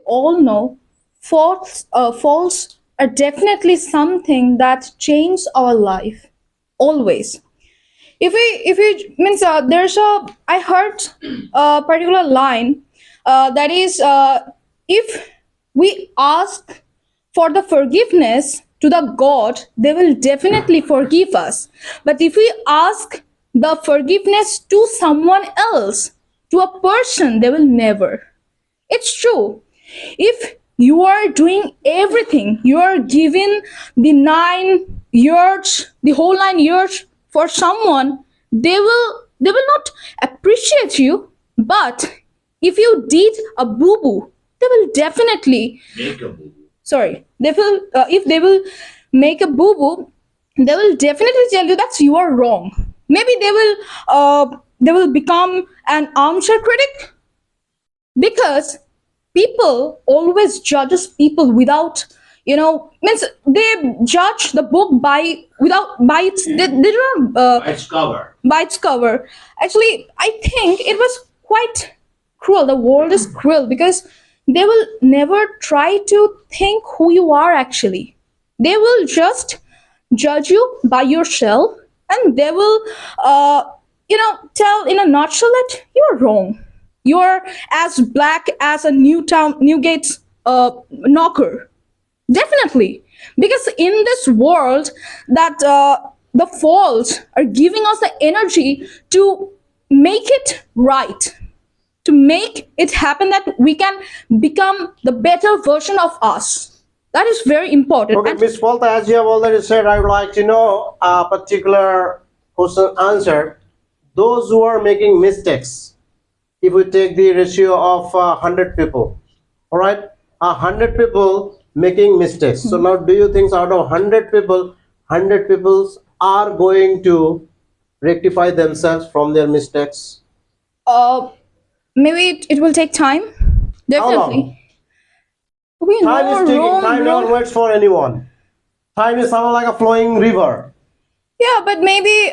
all know, faults are definitely something that change our life always. If we means there's a I heard a particular line that is if we ask for the forgiveness to the God, they will definitely forgive us. But if we ask the forgiveness to someone else, to a person, they will never. It's true. If you are doing everything, you are giving the 9 years, the whole 9 years for someone, they will not appreciate you. But if you did a boo boo, they will definitely Make a boo. sorry they will if they will make a boo boo, they will definitely tell you that you are wrong. Maybe they will become an armchair critic, because people always judges people without, means they judge the book by its they don't Its cover. by its cover. Actually, I think it was quite cruel. The world is cruel because they will never try to think who you are actually. They will just judge you by yourself, and they will, tell in a nutshell that you're wrong. You're as black as a Newgate's knocker. Definitely. Because in this world that the faults are giving us the energy to make it right, to make it happen that we can become the better version of us. That is very important. Okay, And Miss Polta, as you have already said, I would like to know a particular question answer. Those who are making mistakes, if we take the ratio of 100 people, all right, 100 people making mistakes. So now, do you think out of 100 people, 100 people are going to rectify themselves from their mistakes? maybe it will take time. How long? Definitely. We Time know is ticking. Rome, Time never Rome. waits for anyone. Time is something like a flowing river. Yeah, but maybe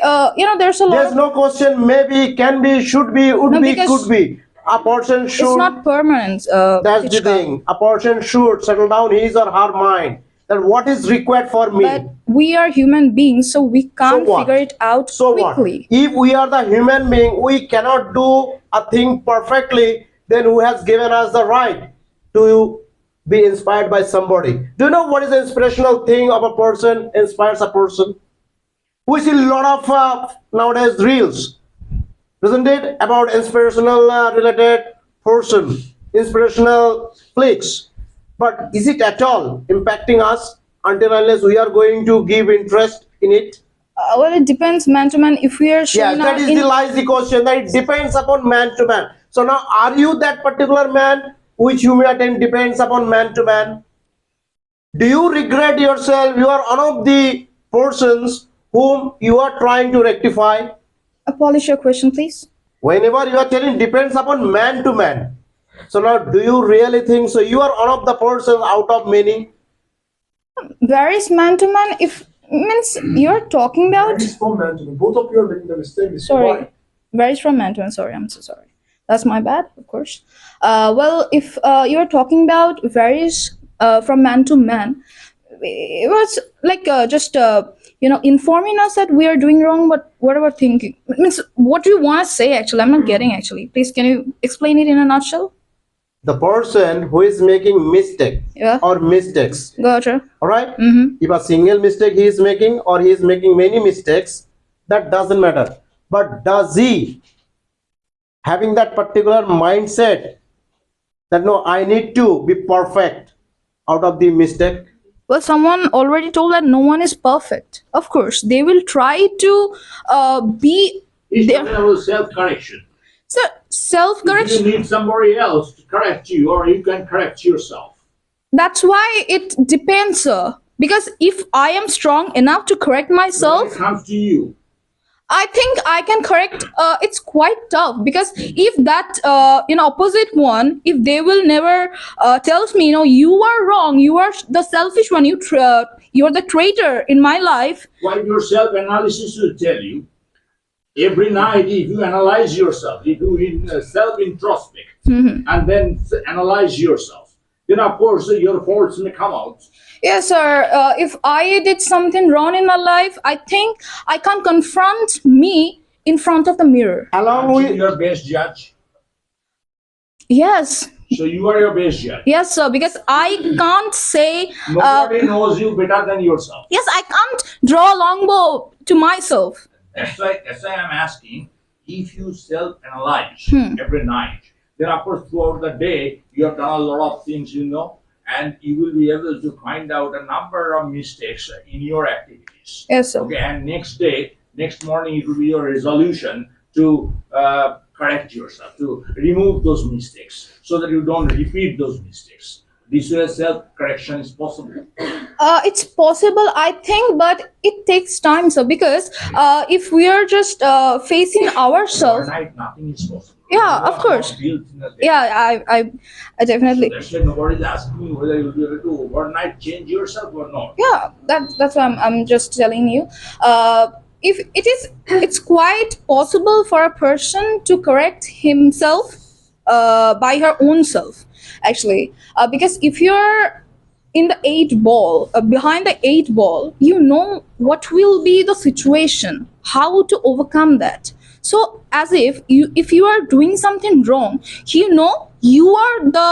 there's a lot There's of, no question. Maybe, can be, should be, would No, be, because could be. A person it's should. not permanent. That's the Tichka. thing. A person should settle down his or her mind that what is required for me. But we are human beings, so we can't what? figure it out So what? quickly. If we are the human being, we cannot do a thing perfectly, then who has given us the right to be inspired by somebody? Do you know what is the inspirational thing of a person inspires a person? We see a lot of nowadays reels, isn't it, about inspirational related person, inspirational flicks. But is it at all impacting us until unless we are going to give interest in it? Well, it depends man to man. If we are Yes, showing that our is the lies the question, that it depends upon man to man. So now, are you that particular man which humanity depends upon man to man? Do you regret yourself? You are one of the persons whom you are trying to rectify. Polish your question, please. Whenever you are telling depends upon man to man. So now, do you really think so? You are one of the persons out of many. Varies man to man. If means you're talking about. Varies from man to man. Both of you are making the mistake. This is Sorry, why. varies from man to man. Sorry, I'm so sorry. That's my bad, of course. Well, if you're talking about varies from man to man, it was like just informing us that we are doing wrong. But what about thinking? It means what do you want to say? Actually, I'm not getting. Actually, please, can you explain it in a nutshell? The person who is making mistake Yeah. or mistakes, Gotcha. all right? Mm-hmm. If a single mistake he is making or he is making many mistakes, that doesn't matter. But does he having that particular mindset that no, I need to be perfect out of the mistake? Well, someone already told that no one is perfect. Of course, they will try to be It's there. talking about self-correction. So If self-correction. you need somebody else to correct you, or you can correct yourself. That's why it depends, sir. Because if I am strong enough to correct When myself, it comes to you, I think I can correct. It's quite tough because if that opposite one, if they will never tells me, you are wrong, you are the selfish one, you're the traitor in my life. what your self-analysis will tell you, every night if you analyze yourself, if you self-introspect, Mhm. and then analyze yourself, then of course your faults may come out. Yes, sir. If I did something wrong in my life, I think I can't confront me in front of the mirror. Along Aren't you with your best judge? Yes, So you are your best judge. yes, sir. Because I can't say. Nobody knows you better than yourself. Yes, I can't draw a longbow to myself. That's why I'm asking, if you self-analyze Hmm. every night, then of course throughout the day you have done a lot of things, and you will be able to find out a number of mistakes in your activities. Yes, sir. Okay, and next morning, it will be your resolution to correct yourself, to remove those mistakes, so that you don't repeat those mistakes. This way, self-correction is possible. It's possible, I think, but it takes time, sir. Because if we are just facing ourselves, Overnight, nothing is possible. Yeah, You of are course. not built in a day. yeah, I definitely. That's why nobody is asking you whether you'll be able to overnight change yourself or not. Yeah, that's why I'm just telling you. If it's quite possible for a person to correct himself by her own self, actually, because if you're in the eight ball, behind the eight ball, you know what will be the situation, how to overcome that. So as if you are doing something wrong, you know you are the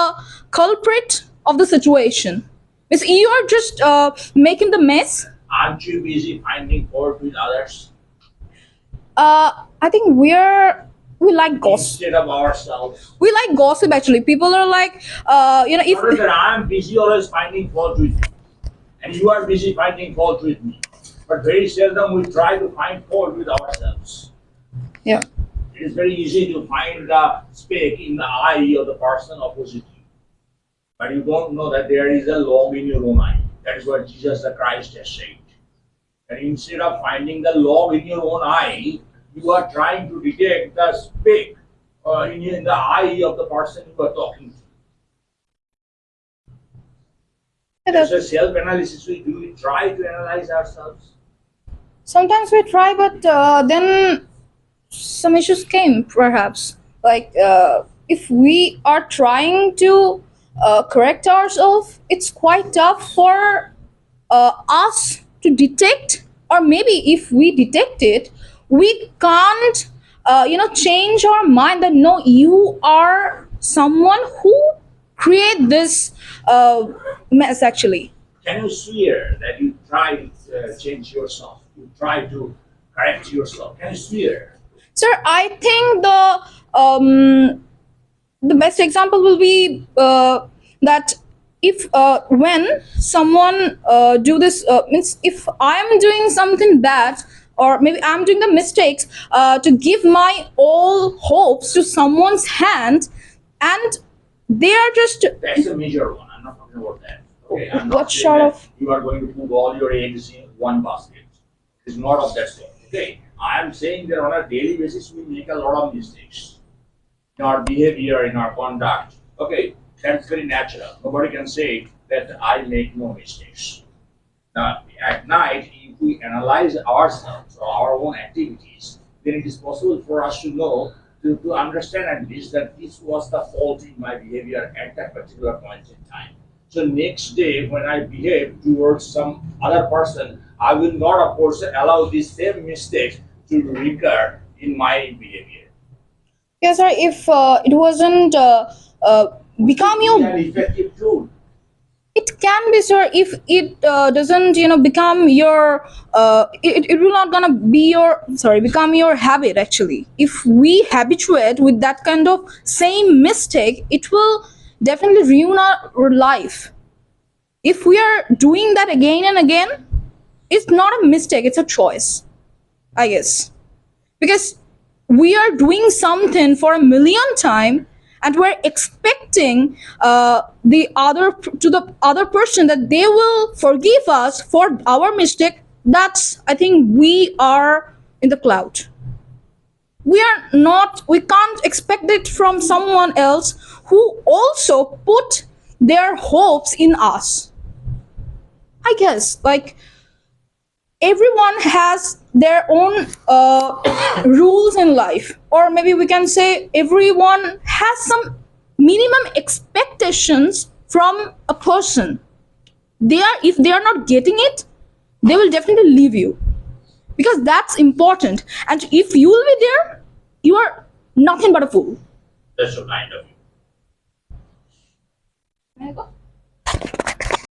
culprit of the situation. Means you are just making the mess. Aren't you busy finding fault with others I think we like gossip. instead of ourselves? We like gossip, actually. People are like, if Not that I'm busy always finding fault with you, and you are busy finding fault with me. But very seldom we try to find fault with ourselves. yeah, It is very easy to find the speck in the eye of the person opposite you. But you don't know that there is a log in your own eye. That is what Jesus the Christ has said. And instead of finding the log in your own eye, you are trying to detect the speck in the eye of the person you are talking to. That's a self-analysis we do. We try to analyze ourselves. sometimes we try, but then some issues came, perhaps. Like if we are trying to correct ourselves, it's quite tough for us to detect, or maybe if we detect it, we can't change our mind that no, you are someone who create this mess, actually. Can you swear that you try to change yourself? You try to correct yourself. Can you swear? Sir, I think the best example will be that if when someone do this, means if I am doing something bad, or maybe I'm doing the mistakes, to give my all hopes to someone's hand, and they are just That's a major one. I'm not talking about that. Okay, I'm not What saying sort that of- you are going to put all your eggs in one basket. It's not of that sort. Okay, I am saying that on a daily basis we make a lot of mistakes in our behavior, in our conduct. Okay, that's very natural. Nobody can say that I make no mistakes. Now, at night, if we analyze ourselves or our own activities, then it is possible for us to know, to understand at least that this was the fault in my behavior at that particular point in time. So next day, when I behave towards some other person, I will not, of course, allow this same mistake to recur in my behavior. yes, sir. If it wasn't become Be your, an effective tool. it can be, sir. If it doesn't become your it will not gonna be your, sorry, become your habit, actually. If we habituate with that kind of same mistake, it will definitely ruin our life. If we are doing that again and again, it's not a mistake, it's a choice, I guess. Because we are doing something for a million time, and we're expecting the other person that they will forgive us for our mistake. That's, I think, we are in the cloud. We can't expect it from someone else who also put their hopes in us, I guess. Like, everyone has their own rules in life, or maybe we can say everyone has some minimum expectations from a person, if they are not getting it, they will definitely leave you, because that's important. And if you will be there, you are nothing but a fool. That's so kind of you. May I go?